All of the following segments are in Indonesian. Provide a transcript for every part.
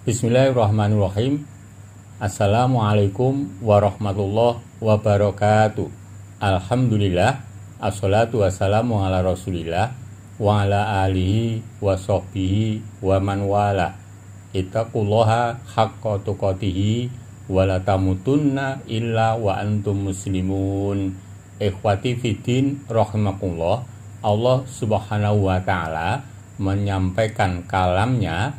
Bismillahirrahmanirrahim. Assalamualaikum warahmatullahi wabarakatuh. Alhamdulillah, assalatu wassalamu ala rasulillah wa ala alihi wa sahbihi wa man wala. Ittaqullaha haqqa tuqatihi wa la tamutunna illa wa antum muslimun. Ikhwati fiddin rahimakumullah. Allah Subhanahu wa taala menyampaikan kalamnya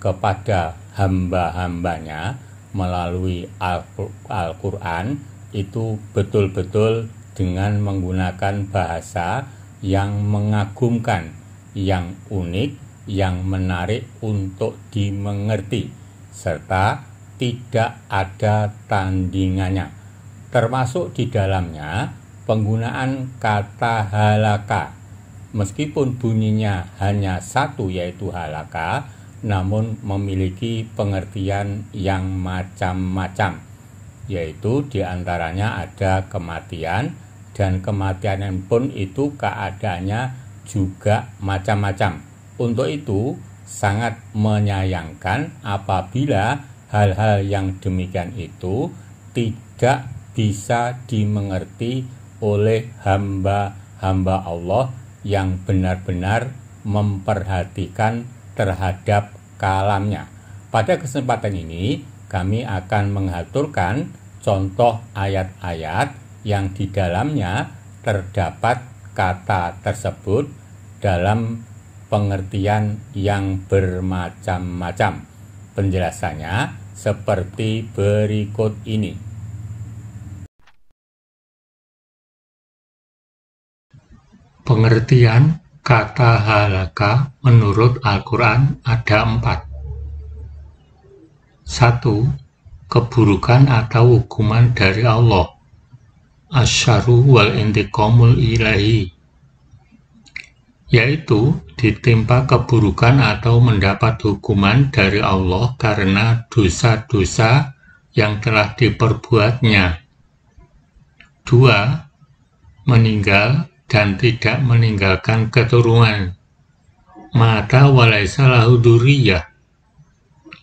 kepada hamba-hambanya melalui Al-Quran itu betul-betul dengan menggunakan bahasa yang mengagumkan, yang unik, yang menarik untuk dimengerti, serta tidak ada tandingannya. Termasuk di dalamnya penggunaan kata halaka. Meskipun bunyinya hanya satu yaitu halaka, namun memiliki pengertian yang macam-macam, yaitu diantaranya ada kematian, dan kematian pun itu keadaannya juga macam-macam. Untuk itu sangat menyayangkan apabila hal-hal yang demikian itu tidak bisa dimengerti oleh hamba-hamba Allah yang benar-benar memperhatikan terhadap kalamnya. Pada kesempatan ini kami akan mengaturkan contoh ayat-ayat yang di dalamnya terdapat kata tersebut dalam pengertian yang bermacam-macam. Penjelasannya seperti berikut ini. Pengertian kata halaka menurut Al-Quran ada 4. 1. Keburukan atau hukuman dari Allah. Asyaru wal intiqamul ilahi, yaitu ditimpa keburukan atau mendapat hukuman dari Allah karena dosa-dosa yang telah diperbuatnya. 2. Meninggal dan tidak meninggalkan keturunan. Mata walaisa lahu dzurriyyah,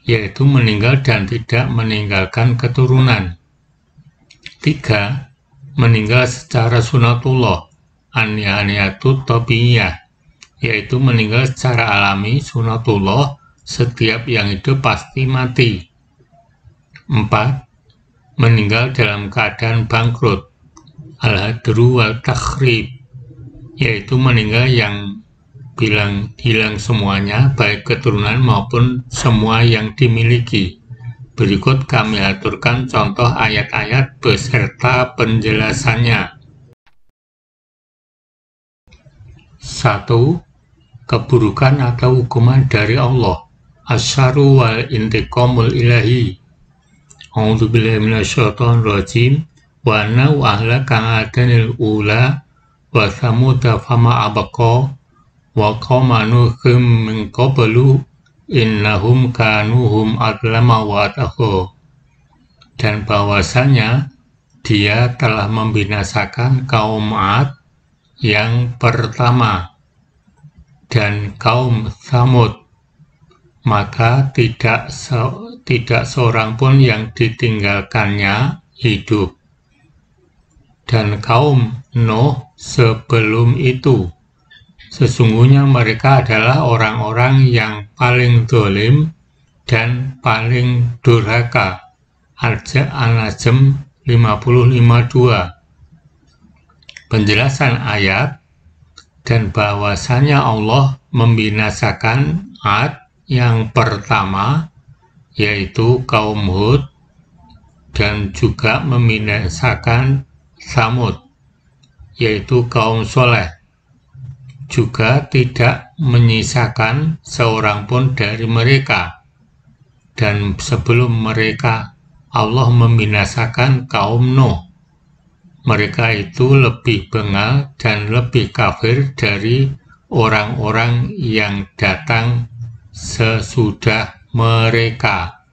yaitu meninggal dan tidak meninggalkan keturunan. 3. Meninggal secara sunatullah, an-nihaniyatu tabiyyah, yaitu meninggal secara alami sunatullah, setiap yang hidup pasti mati. 4. Meninggal dalam keadaan bangkrut, al-hadru wal takhrib, yaitu meninggal yang hilang semuanya, baik keturunan maupun semua yang dimiliki. Berikut kami aturkan contoh ayat-ayat beserta penjelasannya. 1. Keburukan atau hukuman dari Allah. Asyaru wal intiqamul ilahi. A'udzubillahi minasyaitonirrajim. Wa nau ahlaka adanil ula wa samuda fama abqa wa qauma nuhum min qablu innahum kanuhum adlama wa ataqo. Dan bahwasanya dia telah membinasakan kaum Ad yang pertama dan kaum Samud, maka tidak seorang pun yang ditinggalkannya hidup. Dan kaum Nuh sebelum itu, sesungguhnya mereka adalah orang-orang yang paling zalim dan paling durhaka. An-Najm 55:2. Penjelasan ayat. Dan bahwasanya Allah membinasakan Ad yang pertama, yaitu kaum Hud, dan juga membinasakan Samud, yaitu kaum Soleh, juga tidak menyisakan seorang pun dari mereka. Dan sebelum mereka Allah membinasakan kaum Nuh. Mereka itu lebih bengal dan lebih kafir dari orang-orang yang datang sesudah mereka.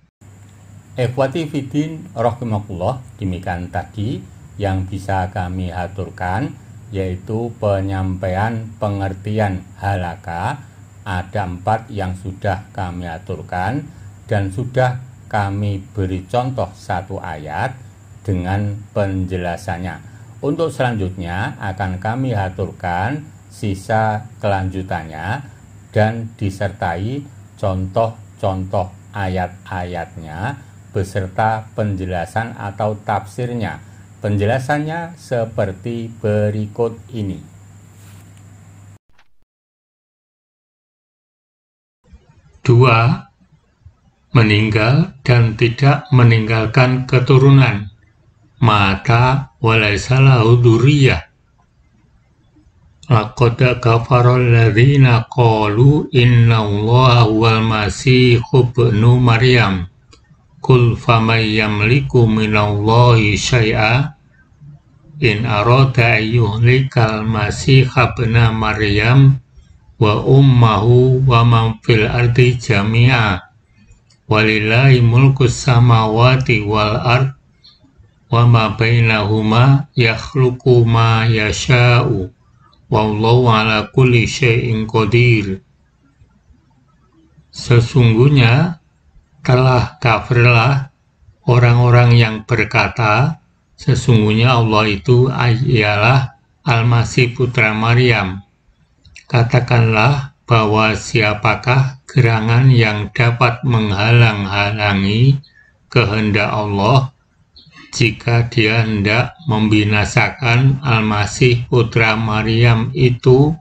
Ikhwati fiddin rahimakumullah, demikian tadi yang bisa kami aturkan, yaitu penyampaian pengertian halaka. Ada 4 yang sudah kami aturkan, dan sudah kami beri contoh satu ayat dengan penjelasannya. Untuk selanjutnya akan kami haturkan sisa kelanjutannya dan disertai contoh-contoh ayat-ayatnya beserta penjelasan atau tafsirnya. Penjelasannya seperti berikut ini. Dua, meninggal dan tidak meninggalkan keturunan. Mata walaysa lahu dzurriyyah. Laqad kafara alladziina qalu innallaha huwal masiihu ibnu Maryam. Qul faman yamliku minallahi syai'a in arada ayyuhlikal masiiha ibna Maryam wa ummahu wa man fil ardi jami'a walillahi mulkus samawati wal ard wa ma bainahuma yakhluqu ma yasha'u wallahu ala kulli syai'in qadir. Sesungguhnya telah kafirlah orang-orang yang berkata, sesungguhnya Allah itu ialah Al-Masih putra Maryam. Katakanlah bahwa siapakah gerangan yang dapat menghalang-halangi kehendak Allah jika dia hendak membinasakan Al-Masih putra Maryam itu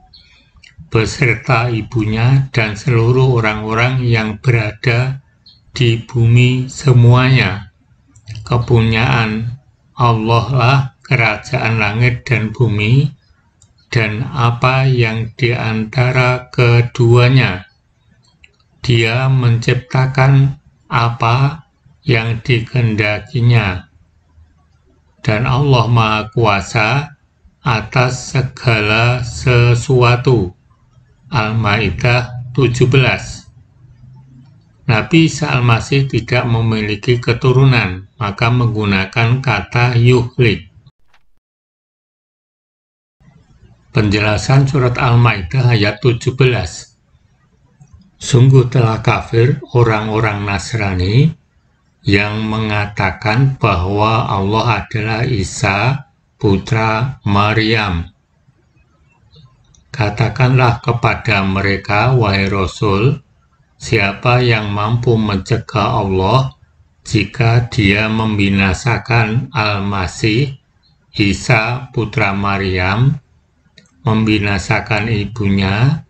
beserta ibunya dan seluruh orang-orang yang berada di bumi semuanya. Kepunyaan Allah lah kerajaan langit dan bumi dan apa yang di antara keduanya. Dia menciptakan apa yang dikehendakinya. Dan Allah Maha Kuasa atas segala sesuatu. Al-Maidah 17. Nabi Isa Al-Masih tidak memiliki keturunan, maka menggunakan kata yuhlik. Penjelasan surat Al-Maidah ayat 17. Sungguh telah kafir orang-orang Nasrani yang mengatakan bahwa Allah adalah Isa putra Maryam. Katakanlah kepada mereka, wahai Rasul, siapa yang mampu mencegah Allah jika dia membinasakan Al-Masih, Isa putra Maryam, membinasakan ibunya,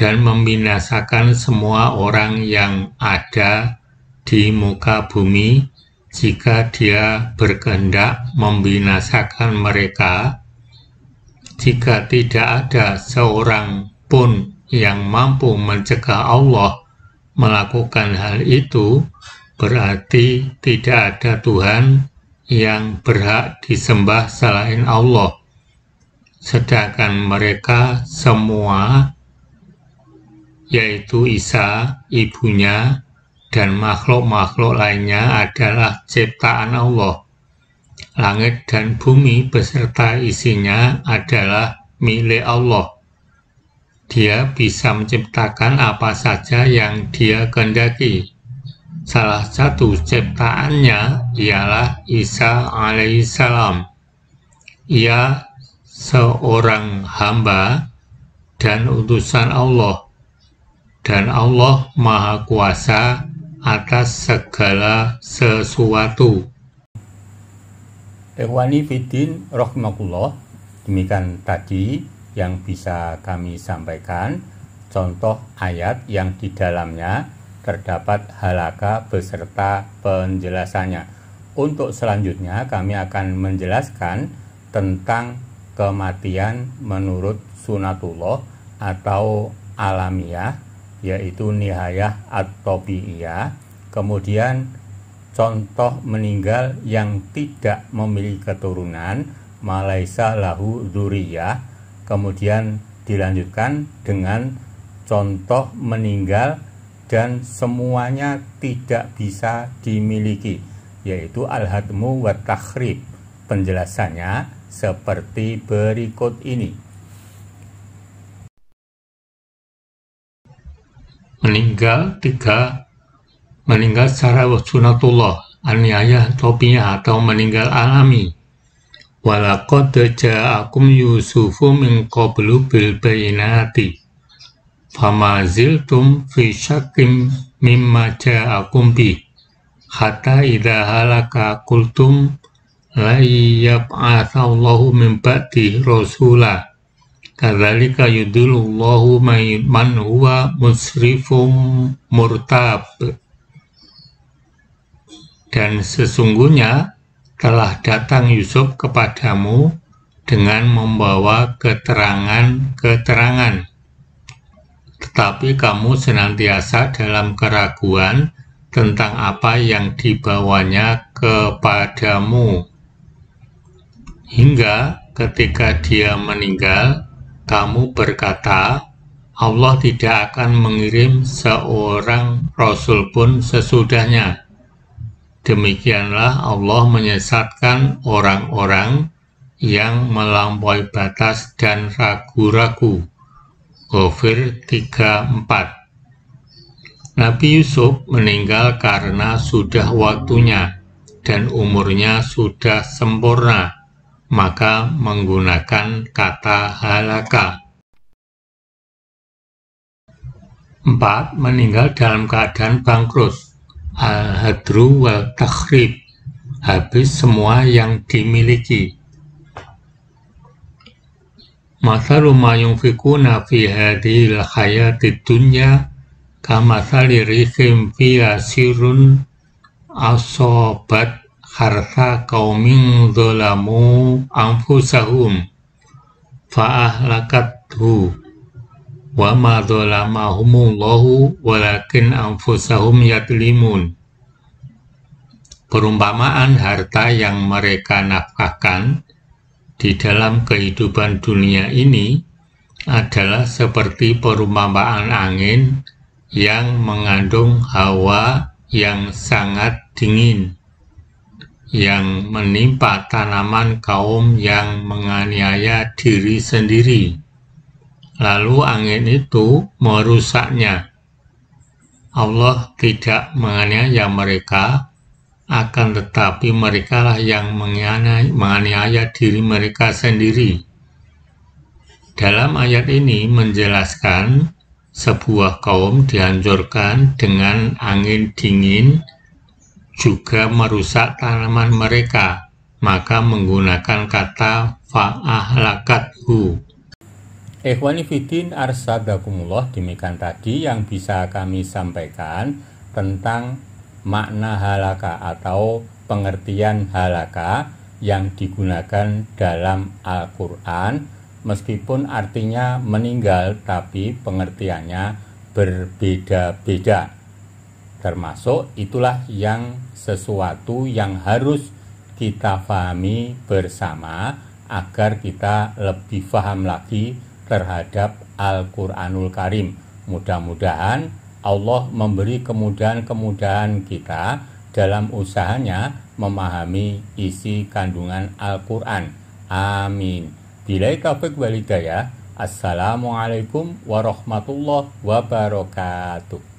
dan membinasakan semua orang yang ada di muka bumi jika dia berkehendak membinasakan mereka? Jika tidak ada seorang pun yang mampu mencegah Allah melakukan hal itu, berarti tidak ada Tuhan yang berhak disembah selain Allah. Sedangkan mereka semua, yaitu Isa, ibunya, dan makhluk-makhluk lainnya adalah ciptaan Allah. Langit dan bumi beserta isinya adalah milik Allah. Dia bisa menciptakan apa saja yang dia kehendaki. Salah satu ciptaannya ialah Isa alaihissalam. Ia seorang hamba dan utusan Allah, dan Allah Maha Kuasa atas segala sesuatu. Ikhwani fiddin rahimakumullah, demikian tadi yang bisa kami sampaikan, contoh ayat yang di dalamnya terdapat halaka beserta penjelasannya. Untuk selanjutnya kami akan menjelaskan tentang kematian menurut sunatullah atau alamiah, yaitu nihayah at-tabi'iyah, kemudian contoh meninggal yang tidak memiliki keturunan, malaysa lahu dzurriyyah, kemudian dilanjutkan dengan contoh meninggal dan semuanya tidak bisa dimiliki, yaitu al-hadmu wa takhrib. Penjelasannya seperti berikut ini. Meninggal 3, meninggal secara sunatullah, aniaya, topiah, atau meninggal alami. Walaqad ja'akum Yusufu min qablu bil bayinati fama ziltum fi syakkim mimma ja'akum bi hatta idha halaka qultum la yab'atsallahu min ba'di rasula kadzalika yudillullahu man huwa musrifum murtab. Dan sesungguhnya telah datang Yusuf kepadamu dengan membawa keterangan-keterangan, tetapi kamu senantiasa dalam keraguan tentang apa yang dibawanya kepadamu. Hingga ketika dia meninggal, kamu berkata, Allah tidak akan mengirim seorang Rasul pun sesudahnya. Demikianlah Allah menyesatkan orang-orang yang melampaui batas dan ragu-ragu. Ghafir 3:4. Nabi Yusuf meninggal karena sudah waktunya dan umurnya sudah sempurna, maka menggunakan kata halaka. 4. Meninggal dalam keadaan bangkrut. Al-hadru wal takhrib, habis semua yang dimiliki. Mathalu ma yunfikuna fi hadhil hayatid dunya kamathali rihim fiha sirrun asobat hartha qaumin dzalamu anfusahum fa'ahlakathu wa ma dzalamahumullahu walakin anfusahum yadlimun. Perumpamaan harta yang mereka nafkahkan di dalam kehidupan dunia ini adalah seperti perumpamaan angin yang mengandung hawa yang sangat dingin yang menimpa tanaman kaum yang menganiaya diri sendiri. Lalu angin itu merusaknya. Allah tidak menganiaya mereka, akan tetapi merekalah yang menganiaya diri mereka sendiri. Dalam ayat ini menjelaskan sebuah kaum dihancurkan dengan angin dingin juga merusak tanaman mereka, maka menggunakan kata fa'ahlakathu. Ikhwani Fiddin Arsadakumullah, demikian tadi yang bisa kami sampaikan tentang makna halaka atau pengertian halaka yang digunakan dalam Al-Quran, meskipun artinya meninggal tapi pengertiannya berbeda-beda. Termasuk itulah yang sesuatu yang harus kita pahami bersama agar kita lebih paham lagi terhadap Al-Quranul Karim. Mudah-mudahan Allah memberi kemudahan-kemudahan kita dalam usahanya memahami isi kandungan Al-Quran. Amin. Billahi taufiq wal hidayah. Assalamualaikum warahmatullahi wabarakatuh.